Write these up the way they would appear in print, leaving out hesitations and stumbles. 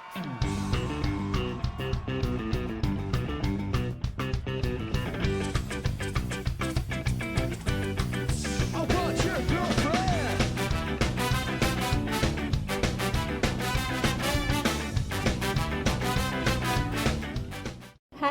Hi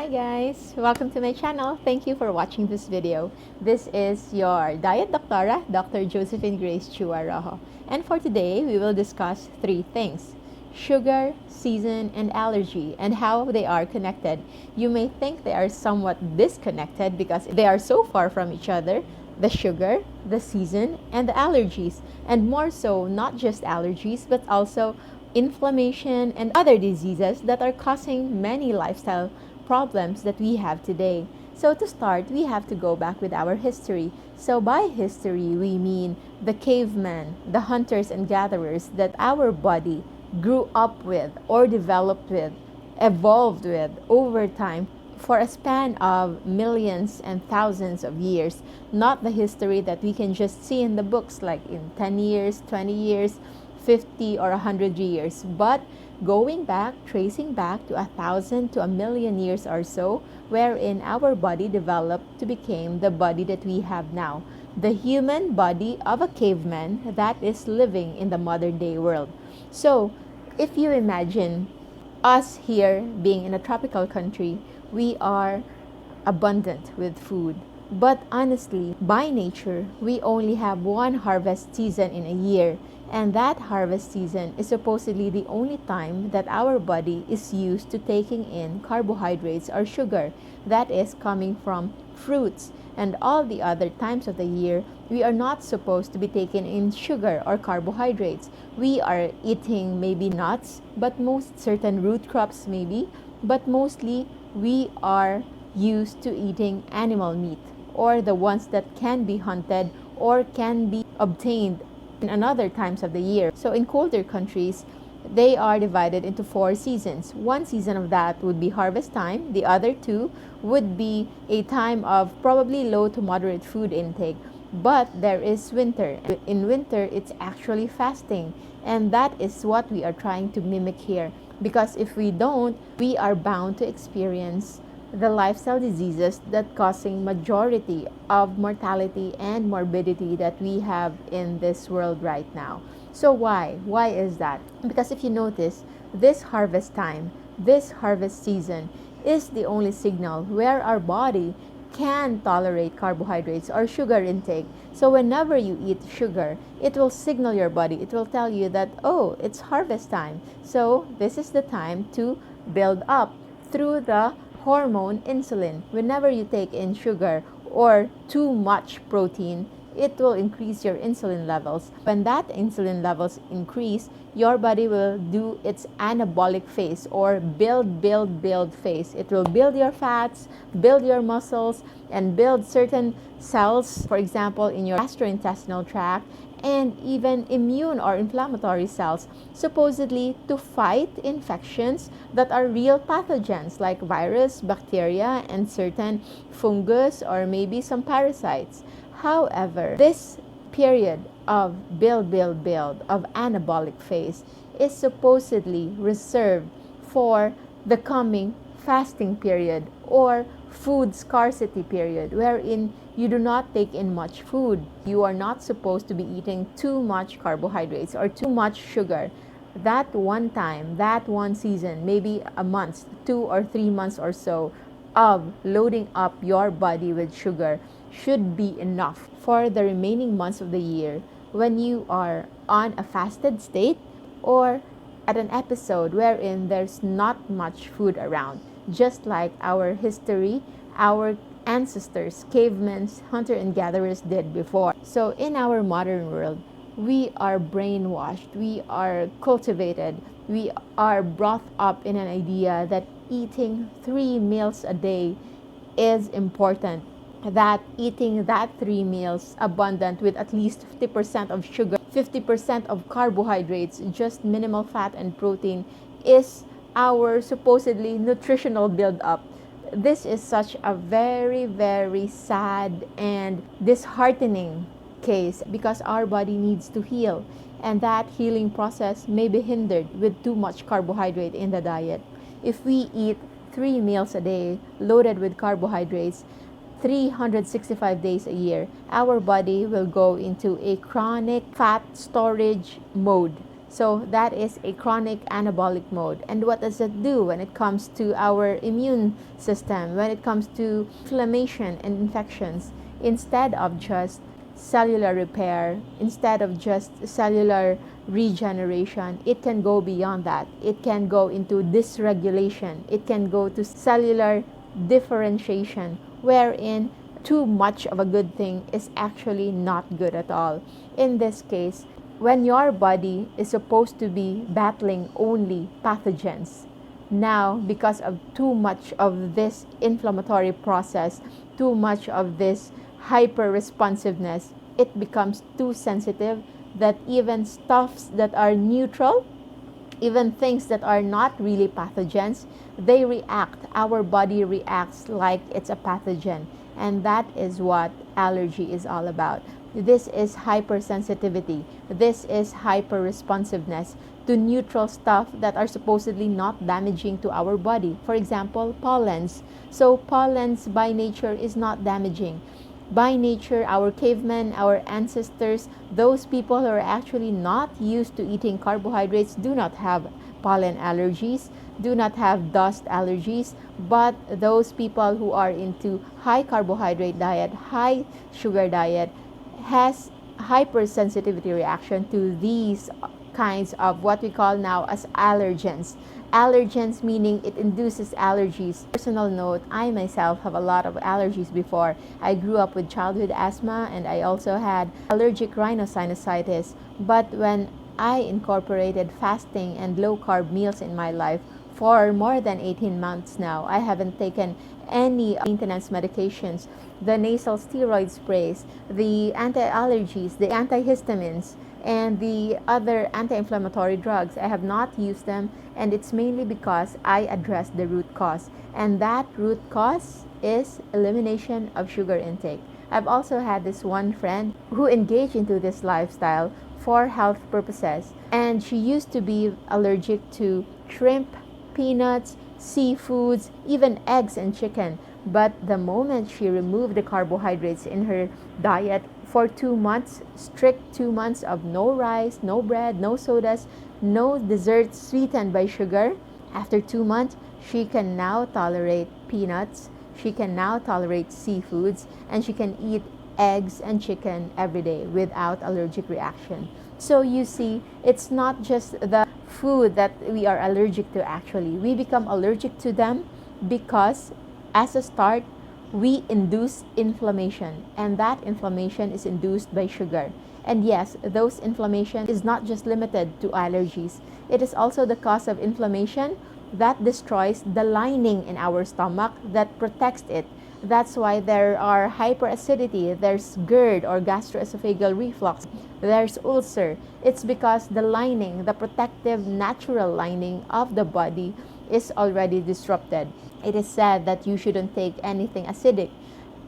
guys! Welcome to my channel. Thank you for watching this video. This is your Diet Doctora, Dr. Josephine Grace Chua Rojo. And for today, we will discuss three things: sugar, season, and allergy, and how they are connected. You may think they are somewhat disconnected because they are so far from each other: the sugar, the season, and the allergies. And more so, not just allergies, but also inflammation and other diseases that are causing many lifestyle problems that we have today. So to start, we have to go back with our history. So by history, we mean the cavemen, the hunters and gatherers that our body grew up with or developed with, evolved with over time for a span of millions and thousands of years. Not the history that we can just see in the books like in 10 years, 20 years, 50 or 100 years, but going back, tracing back to 1,000 to 1,000,000 years or so, wherein our body developed to become the body that we have now, the human body of a caveman that is living in the modern day world. So if you imagine us here being in a tropical country, we are abundant with food. But honestly, by nature, we only have one harvest season in a year, and that harvest season is supposedly the only time that our body is used to taking in carbohydrates or sugar that is coming from fruits. And all the other times of the year, we are not supposed to be taking in sugar or carbohydrates. We are eating maybe nuts, but most certain root crops maybe, but mostly we are used to eating animal meat, or the ones that can be hunted or can be obtained in another times of the year. So in colder countries, they are divided into 4 seasons. One season of that would be harvest time. The other 2 would be a time of probably low to moderate food intake. But there is winter. In winter, it's actually fasting. And that is what we are trying to mimic here. Because if we don't, we are bound to experience the lifestyle diseases that causing majority of mortality and morbidity that we have in this world right now. So why is that? Because if you notice, this harvest time, this harvest season is the only signal where our body can tolerate carbohydrates or sugar intake. So whenever you eat sugar, it will signal your body, it will tell you that, oh, it's harvest time, so this is the time to build up through the hormone insulin. Whenever you take in sugar or too much protein, it will increase your insulin levels. When that insulin levels increase, your body will do its anabolic phase or build phase. It will build your fats, build your muscles, and build certain cells, for example, in your gastrointestinal tract, and even immune or inflammatory cells, supposedly to fight infections that are real pathogens like virus, bacteria, and certain fungus or maybe some parasites. However, this period of build of anabolic phase is supposedly reserved for the coming fasting period or food scarcity period, wherein you do not take in much food. You are not supposed to be eating too much carbohydrates or too much sugar. That one time, that one season, maybe a month, 2 or 3 months or so of loading up your body with sugar should be enough for the remaining months of the year when you are on a fasted state or at an episode wherein there's not much food around, just like our history, our ancestors, cavemen, hunter and gatherers did before. So in our modern world, we are brainwashed, we are cultivated, we are brought up in an idea that eating 3 meals a day is important, that eating that 3 meals abundant with at least 50% of sugar, 50% of carbohydrates, just minimal fat and protein is our supposedly nutritional build-up. This is such a very sad and disheartening case because our body needs to heal. and that healing process may be hindered with too much carbohydrate in the diet. If we eat 3 meals a day loaded with carbohydrates, 365 days a year, our body will go into a chronic fat storage mode. So that is a chronic anabolic mode. And what does it do when it comes to our immune system, when it comes to inflammation and infections? Instead of just cellular repair, instead of just cellular regeneration, it can go beyond that. It can go into dysregulation. It can go to cellular differentiation, wherein too much of a good thing is actually not good at all. In this case, when your body is supposed to be battling only pathogens, now because of too much of this inflammatory process, too much of this hyper responsiveness, it becomes too sensitive that even stuffs that are neutral, even things that are not really pathogens, they react. Our body reacts like it's a pathogen. And that is what allergy is all about. This is hypersensitivity. This is hyper responsiveness to neutral stuff that are supposedly not damaging to our body. For example, pollens. So pollens by nature is not damaging. By nature, our cavemen, our ancestors, those people who are actually not used to eating carbohydrates do not have pollen allergies, do not have dust allergies, but those people who are into high carbohydrate diet, high sugar diet, has hypersensitivity reaction to these kinds of what we call now as allergens. Allergens meaning it induces allergies. Personal note, I myself have a lot of allergies before. I grew up with childhood asthma and I also had allergic rhinosinusitis. But when I incorporated fasting and low carb meals in my life for more than 18 months now, I haven't taken any maintenance medications, the nasal steroid sprays, the anti-allergies, the antihistamines, and the other anti-inflammatory drugs. I have not used them, and it's mainly because I addressed the root cause, and that root cause is elimination of sugar intake. I've also had this one friend who engaged into this lifestyle for health purposes, and she used to be allergic to shrimp, peanuts, seafoods, even eggs and chicken. But the moment she removed the carbohydrates in her diet for 2 months, strict 2 months of no rice, no bread, no sodas, no desserts sweetened by sugar, after 2 months, she can now tolerate peanuts, she can now tolerate seafoods, and she can eat eggs and chicken every day without allergic reaction. So you see, it's not just the food that we are allergic to actually. We become allergic to them because as a start, we induce inflammation, and that inflammation is induced by sugar. And yes, those inflammation is not just limited to allergies. It is also the cause of inflammation that destroys the lining in our stomach that protects it. That's why there are hyperacidity, there's GERD or gastroesophageal reflux, there's ulcer. It's because the lining, the protective natural lining of the body is already disrupted. It is said that you shouldn't take anything acidic.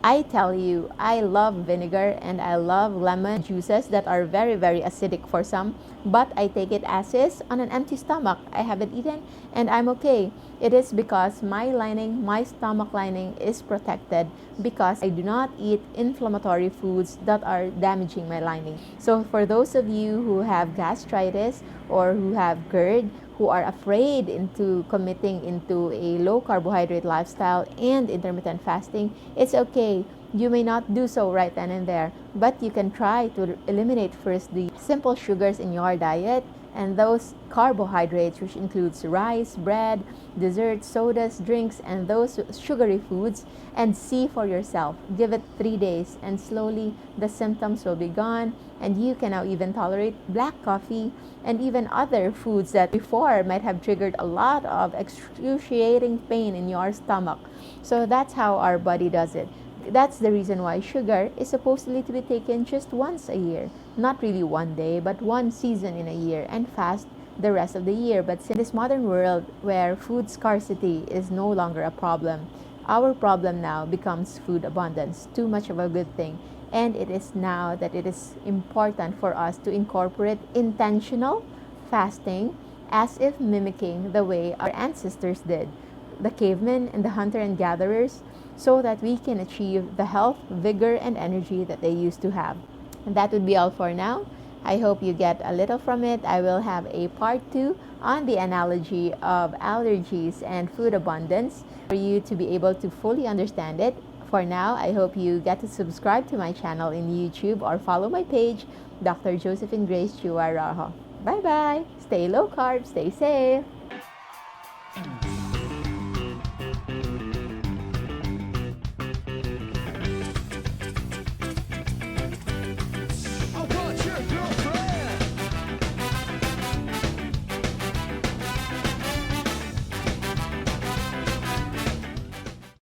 I tell you, I love vinegar and I love lemon juices that are very, very acidic for some, but I take it as is on an empty stomach. I haven't eaten and I'm okay. It is because my lining, my stomach lining is protected because I do not eat inflammatory foods that are damaging my lining. So for those of you who have gastritis or who have GERD, who are afraid into committing into a low carbohydrate lifestyle and intermittent fasting, it's okay. You may not do so right then and there, but you can try to eliminate first the simple sugars in your diet and those carbohydrates, which includes rice, bread, desserts, sodas, drinks, and those sugary foods, and see for yourself. Give it 3 days and slowly the symptoms will be gone and you can now even tolerate black coffee and even other foods that before might have triggered a lot of excruciating pain in your stomach. So that's how our body does it. That's the reason why sugar is supposedly to be taken just once a year. Not really one day, but one season in a year, and fast the rest of the year. But in this modern world where food scarcity is no longer a problem, our problem now becomes food abundance. Too much of a good thing. And it is now that it is important for us to incorporate intentional fasting, as if mimicking the way our ancestors did, the cavemen and the hunter and gatherers, so that we can achieve the health, vigor, and energy that they used to have. And that would be all for now. I hope you get a little from it. I will have a part 2 on the analogy of allergies and food abundance for you to be able to fully understand it. For now, I hope you get to subscribe to my channel in YouTube or follow my page, Dr. Josephine Grace Chua Rojo. Bye-bye. Stay low carb, stay safe.